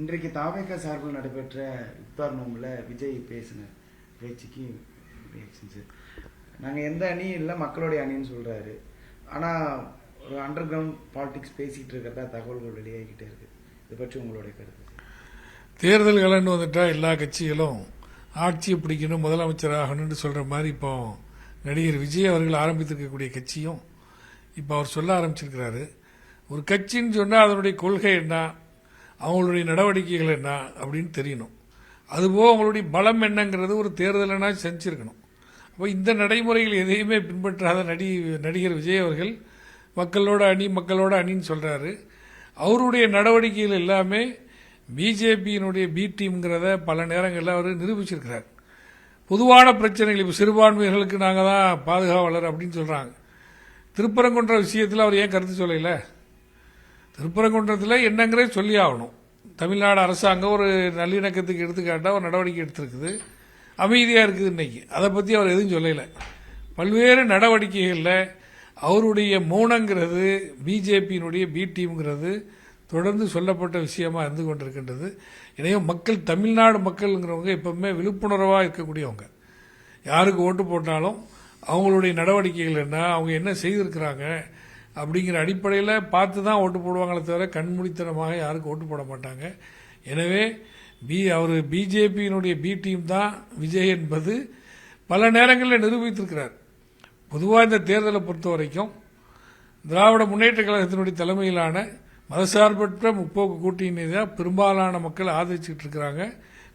இன்றைக்கு தாவேகா சார்பில் நடைபெற்ற இப்தார் நோம்பில் விஜய் பேசின பேச்சுக்கு ரியாக்ஷன் சார். நாங்கள் எந்த அணியும் இல்லை, மக்களுடைய அணின்னு சொல்கிறாரு. ஆனால் ஒரு அண்டர் கிரவுண்ட் பாலிடிக்ஸ் பேசிகிட்டு இருக்கிறதா தகவல்கள் வெளியாகிக்கிட்டே இருக்குது. இதை பற்றி உங்களுடைய கருத்து? தேர்தல்கள்னு வந்துட்டால் எல்லா கட்சிகளும் ஆட்சியை பிடிக்கணும், முதலமைச்சர் ஆகணும்னு சொல்கிற மாதிரி இப்போ நடிகர் விஜய் அவர்கள் ஆரம்பித்திருக்கக்கூடிய கட்சியும் இப்போ அவர் சொல்ல ஆரம்பிச்சிருக்கிறாரு. ஒரு கட்சின்னு சொன்னால் அதனுடைய கொள்கை என்ன, அவங்களுடைய நடவடிக்கைகள் என்ன அப்படின்னு தெரியணும். அதுபோக அவங்களுடைய பலம் என்னங்கிறது ஒரு தேர்தலனா செஞ்சிருக்கணும். அப்போ இந்த நடைமுறைகள் எதையுமே பின்பற்றாத நடிகர் விஜய் அவர்கள் மக்களோட அணின்னு சொல்றாரு. அவருடைய நடவடிக்கைகள் எல்லாமே பிஜேபியினுடைய பி டீம்ங்கிறத பல நேரங்களில் அவர் நிரூபிச்சிருக்கிறார். பொதுவான பிரச்சனைகள், இப்போ சிறுபான்மையினர்களுக்கு நாங்கள் தான் பாதுகாவலர் அப்படின்னு சொல்றாங்க. திருப்பரங்குன்ற விஷயத்தில் அவர் ஏன் கருத்து சொல்லல? திருப்பரங்குன்றத்தில் என்னங்கிறே சொல்லி ஆகணும். தமிழ்நாடு அரசாங்கம் ஒரு நல்லிணக்கத்துக்கு எடுத்துக்காட்டா ஒரு நடவடிக்கை எடுத்திருக்குது, அமைதியாக இருக்குது இன்னைக்கு. அதை பற்றி அவர் எதுவும் சொல்லலை. பல்வேறு நடவடிக்கைகளில் அவருடைய மௌனங்கிறது பிஜேபியினுடைய பி டீம்ங்கிறது தொடர்ந்து சொல்லப்பட்ட விஷயமா இருந்து கொண்டிருக்கின்றது. எனவே மக்கள், தமிழ்நாடு மக்கள்ங்கிறவங்க எப்பவுமே விழிப்புணர்வாக இருக்கக்கூடியவங்க. யாருக்கு ஓட்டு போட்டாலும் அவங்களுடைய நடவடிக்கைகள் என்ன, அவங்க என்ன செய்திருக்கிறாங்க அப்படிங்கிற அடிப்படையில் பார்த்து தான் ஓட்டு போடுவாங்களே தவிர கண்மூடித்தனமாக யாருக்கும் ஓட்டு போட மாட்டாங்க. எனவே அவர் பிஜேபியினுடைய பி டீம் தான் விஜய் என்பது பல நேரங்களில் நிரூபித்திருக்கிறார். பொதுவாக இந்த தேர்தலை பொறுத்த வரைக்கும் திராவிட முன்னேற்ற கழகத்தினுடைய தலைமையிலான மதசார்பற்ற முற்போக்கு கூட்டணியை தான் பெரும்பாலான மக்கள் ஆதரிச்சுட்டு இருக்கிறாங்க.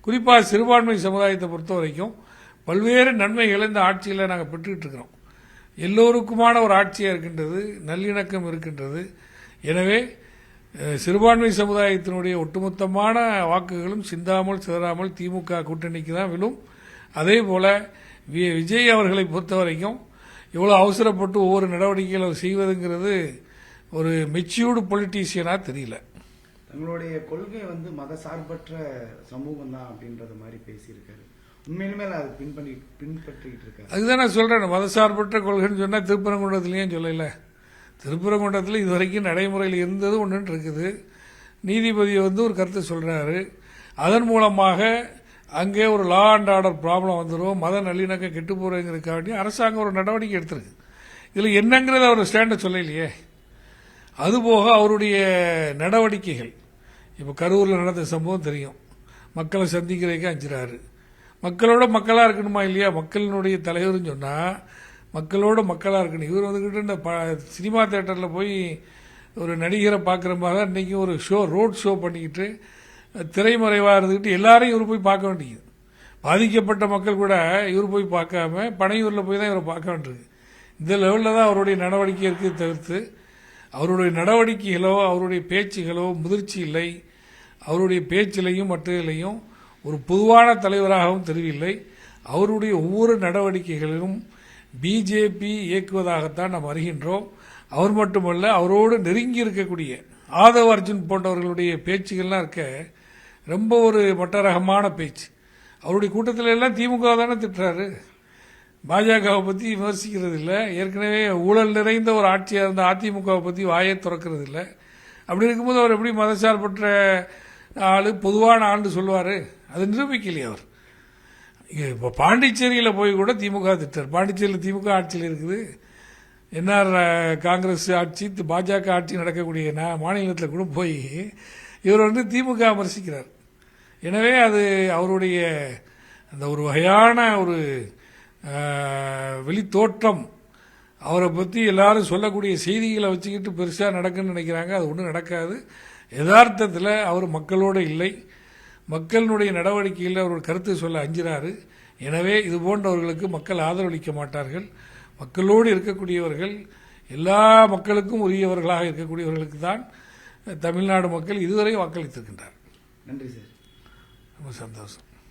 குறிப்பாக சிறுபான்மை சமுதாயத்தை பொறுத்த வரைக்கும் பல்வேறு நன்மைகளை இந்த ஆட்சியில் நாங்கள் பெற்றுக்கிட்டு இருக்கிறோம். எல்லோருக்குமான ஒரு ஆட்சியாக இருக்கின்றது, நல்லிணக்கம் இருக்கின்றது. எனவே சிறுபான்மை சமுதாயத்தினுடைய ஒட்டுமொத்தமான வாக்குகளும் சிந்தாமல் சிதறாமல் திமுக கூட்டணிக்கு தான் விழும். அதே போல விஜய் அவர்களை பொறுத்த வரைக்கும் எவ்வளவு அவசரப்பட்டு ஒவ்வொரு நடவடிக்கைகள் அவர் செய்வதுங்கிறது ஒரு மெச்சூர்டு பொலிட்டீசியனா தெரியல. தங்களுடைய கொள்கை மத சார்பற்ற சமூகம் தான் அப்படின்றத மாதிரி பேசியிருக்காரு. உண்மையிலுமே அது பின்பற்றிட்டு இருக்காரு. அதுதான் நான் சொல்றேன், மதசார்பற்ற கொள்கைன்னு சொன்னா திருப்பரங்குன்றத்திலேயும் சொல்லல. திருப்பரங்குன்றத்தில் இதுவரைக்கும் நடைமுறையில் இருந்தது ஒன்று இருக்குது. நீதிபதி ஒரு கருத்து சொல்றாரு. அதன் மூலமாக அங்கே ஒரு லா அண்ட் ஆர்டர் ப்ராப்ளம் வந்துடும், மத நல்லிணக்கம் கெட்டு போறதுங்கிறதுக்காண்டி அரசாங்கம் ஒரு நடவடிக்கை எடுத்திருக்கு. இதுல என்னங்கிறத அவர் ஸ்டாண்ட சொல்லலையே. அதுபோக அவருடைய நடவடிக்கைகள், இப்ப கரூர்ல நடந்த சம்பவம் தெரியும். மக்களை சந்திக்கிறதுக்கு அஞ்சுறாரு. மக்களோட மக்களா இருக்கணுமா இல்லையா? மக்களினுடைய தலைவர்னு சொன்னா மக்களோட மக்களா இருக்கணும். இவர் இந்த சினிமா தியேட்டர்ல போய் ஒரு நடிகரை பார்க்குற மாதிரி தான் இன்னைக்கு ஒரு ரோட் ஷோ பண்ணிக்கிட்டு திரைமறைவாக இருந்துக்கிட்டு எல்லாரையும் இவர் போய் பார்க்க வேண்டியது. பாதிக்கப்பட்ட மக்கள் கூட இவர் போய் பார்க்காம பனையூரில் போய் தான் இவரை பார்க்க வேண்டியிருக்கு. இந்த லெவலில் தான் அவருடைய நடவடிக்கை இருக்கு. தவிர்த்து அவருடைய நடவடிக்கைகளோ அவருடைய பேச்சுகளோ முதிர்ச்சி இல்லை. அவருடைய பேச்சிலையும் மற்றதிலையும் ஒரு பொதுவான தலைவராகவும் தெரியவில்லை. அவருடைய ஒவ்வொரு நடவடிக்கைகளிலும் பிஜேபி இயக்குவதாகத்தான் நாம் அறிகின்றோம். அவர் மட்டுமல்ல, அவரோடு நெருங்கி இருக்கக்கூடிய ஆதவ் அர்ஜுன் போன்றவர்களுடைய பேச்சுகள்லாம் இருக்க ரொம்ப ஒரு மட்டரகமான பேச்சு. அவருடைய கூட்டத்தில் எல்லாம் திமுக தானே திட்டுறாரு, பாஜகவை பற்றி விமர்சிக்கிறது இல்லை. ஏற்கனவே ஊழல் நிறைந்த ஒரு ஆட்சியாக இருந்த அதிமுகவை பற்றி வாயை திறக்கிறது இல்லை. அப்படி இருக்கும்போது அவர் எப்படி மதசார்பற்ற ஆளு, பொதுவான ஆண்டு சொல்லுவாரு? அது நிரூபிக்கலையே அவர். இப்போ பாண்டிச்சேரியில் போய் கூட திமுக திட்டார். பாண்டிச்சேரியில் திமுக ஆட்சியில் இருக்குது. என்ஆர் காங்கிரஸ் ஆட்சி, பாஜக ஆட்சி நடக்கக்கூடிய மாநிலத்தில் கூட போய் இவர் திமுக விமர்சிக்கிறார். எனவே அது அவருடைய அந்த ஒரு வகையான ஒரு வெளித்தோற்றம். அவரை பற்றி எல்லாரும் சொல்லக்கூடிய செய்திகளை வச்சுக்கிட்டு பெருசாக நடக்குன்னு நினைக்கிறாங்க. அது ஒன்றும் நடக்காது. யதார்த்தத்தில் அவர் மக்களோடு இல்லை. மக்களுடைய நடவடிக்கையில் அவர் கருத்து சொல்ல அஞ்சுறாரு. எனவே இது போன்றவர்களுக்கு மக்கள் ஆதரவளிக்க மாட்டார்கள். மக்களோடு இருக்கக்கூடியவர்கள், எல்லா மக்களுக்கும் உரியவர்களாக இருக்கக்கூடியவர்களுக்கு தான் தமிழ்நாடு மக்கள் இதுவரை வாக்களித்திருக்கின்றார். நன்றி சார். ரொம்ப சந்தோஷம்.